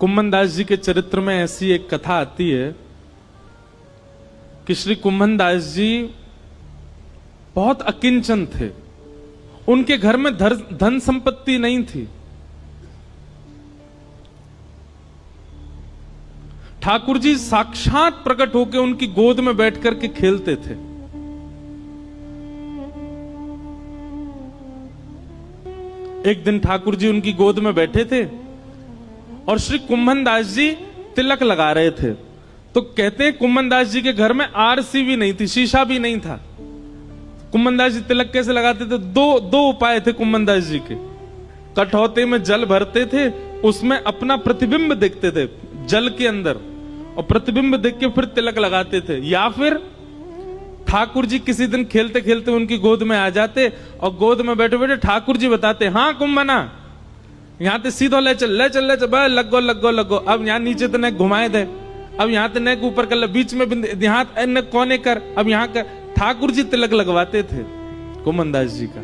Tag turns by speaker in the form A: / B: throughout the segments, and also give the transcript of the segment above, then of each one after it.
A: कुम्भन दास जी के चरित्र में ऐसी एक कथा आती है कि श्री कुम्भन दास जी बहुत अकिंचन थे। उनके घर में धन संपत्ति नहीं थी। ठाकुर जी साक्षात प्रकट होकर उनकी गोद में बैठ करके खेलते थे। एक दिन ठाकुर जी उनकी गोद में बैठे थे और श्री कुम्भन दास जी तिलक लगा रहे थे। तो कहते हैं कुम्भन दास जी के घर में आरसी भी नहीं थी, शीशा भी नहीं था। कुम्भन दास जी तिलक कैसे लगाते थे? दो उपाय थे कुम्भन दास जी के। कठौते में जल भरते थे, उसमें अपना प्रतिबिंब देखते थे जल के अंदर, और प्रतिबिंब देख के फिर तिलक लगाते थे। या फिर ठाकुर जी किसी दिन खेलते खेलते उनकी गोद में आ जाते और गोद में बैठे बैठे ठाकुर जी बताते, हाँ कुम्भना यहां ते सीधो ले चल लगो। अब यहां नीचे तो नेक घुमाए दे, अब यहां तो नेक ऊपर कर ले, बीच में यहां कोने कर, अब यहां कर। ठाकुर जी तिलक लगवाते थे कुम्भन दास जी का।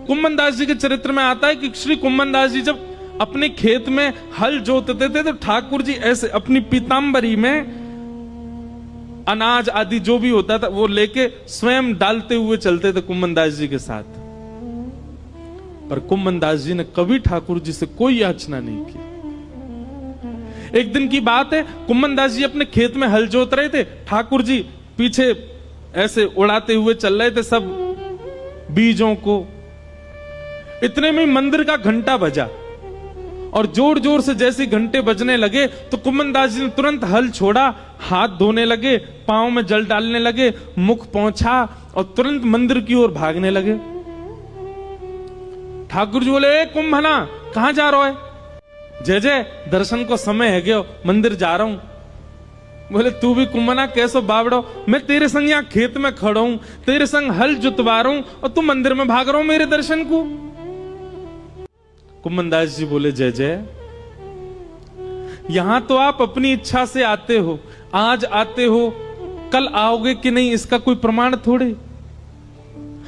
A: कुम्भन दास जी के चरित्र में आता है कि श्री कुम्भन दास जी जब अपने खेत में हल जोतते थे तो ठाकुर जी ऐसे अपनी पीतांबरी में अनाज आदि जो भी होता था वो लेके स्वयं डालते हुए चलते थे कुम्भन दास जी के साथ। पर कुम्भन दास जी ने कभी ठाकुर जी से कोई याचना नहीं की। एक दिन की बात है, कुम्भन दास जी अपने खेत में हल जोत रहे थे, ठाकुर जी पीछे ऐसे उड़ाते हुए चल रहे थे सब बीजों को। इतने में मंदिर का घंटा बजा और जोर जोर से जैसे घंटे बजने लगे तो कुम्भन दास जी ने तुरंत हल छोड़ा, हाथ धोने लगे, पांव में जल डालने लगे, मुख पोंछा और तुरंत मंदिर की ओर भागने लगे। ठाकुर जी बोले, कुंभना कहां जा रहा है? जय जय दर्शन को समय है गयो, मंदिर जा रहा हूं। बोले, तू भी कुंभना कैसो बावड़ो, मैं तेरे संग यहां खेत में खड़ा हूं, तेरे संग हल जुतवा रहा हूं और तू मंदिर में भाग रहा हूं मेरे दर्शन को। कुम्भन दास जी बोले, जय जय यहां तो आप अपनी इच्छा से आते हो, आज आते हो, कल आओगे कि नहीं इसका कोई प्रमाण थोड़े।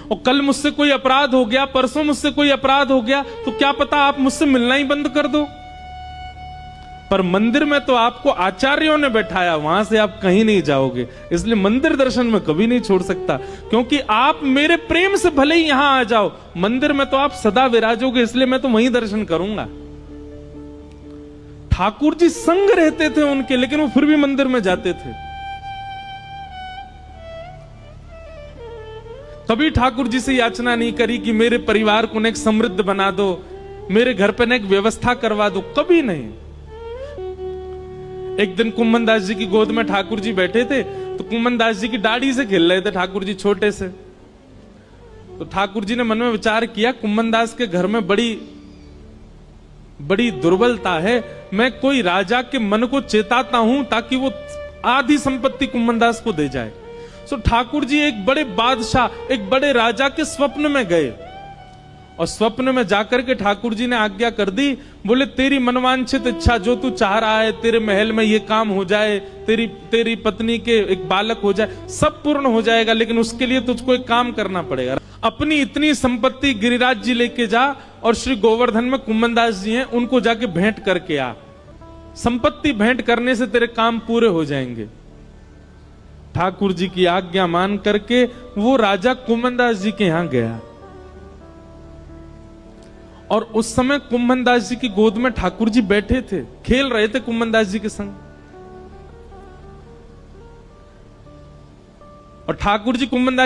A: और कल मुझसे कोई अपराध हो गया, परसों मुझसे कोई अपराध हो गया तो क्या पता आप मुझसे मिलना ही बंद कर दो। पर मंदिर में तो आपको आचार्यों ने बैठाया, वहां से आप कहीं नहीं जाओगे, इसलिए मंदिर दर्शन में कभी नहीं छोड़ सकता। क्योंकि आप मेरे प्रेम से भले ही यहां आ जाओ, मंदिर में तो आप सदा विराजोगे, इसलिए मैं तो वहीं दर्शन करूंगा। ठाकुर जी संग रहते थे उनके, लेकिन वो फिर भी मंदिर में जाते थे। कभी ठाकुर जी से याचना नहीं करी कि मेरे परिवार को नेक समृद्ध बना दो, मेरे घर पे नेक व्यवस्था करवा दो, कभी नहीं। एक दिन कुम्भन दास जी की गोद में ठाकुर जी बैठे थे तो कुम्भन दास जी की दाढ़ी से खेल रहे थे ठाकुर जी छोटे से। तो ठाकुर जी ने मन में विचार किया, कुम्भन दास के घर में बड़ी दुर्बलता है, मैं कोई राजा के मन को चेताता हूं ताकि वो आधी संपत्ति कुम्भन दास को दे जाए। सो ठाकुर जी एक बड़े बादशाह, एक बड़े राजा के स्वप्न में गए और स्वप्न में जाकर के ठाकुर जी ने आज्ञा कर दी, बोले, तेरी मनवांछित इच्छा जो तू चाह रहा है, तेरे महल में ये काम हो जाए, तेरी पत्नी के एक बालक हो जाए, सब पूर्ण हो जाएगा, लेकिन उसके लिए तुझको एक काम करना पड़ेगा। अपनी इतनी संपत्ति गिरिराज जी लेके जा और श्री गोवर्धन में कुम्भन दास जी हैं, उनको जाके भेंट करके आ। संपत्ति भेंट करने से तेरे काम पूरे हो जाएंगे। ठाकुर जी की आज्ञा मान करके वो राजा कुम्भन दास जी के यहां गया और उस समय कुम्भन दास जी की गोद में ठाकुर जी बैठे थे, खेल रहे थे कुम्भन दास जी के संग। और ठाकुर जी कुम्भन दास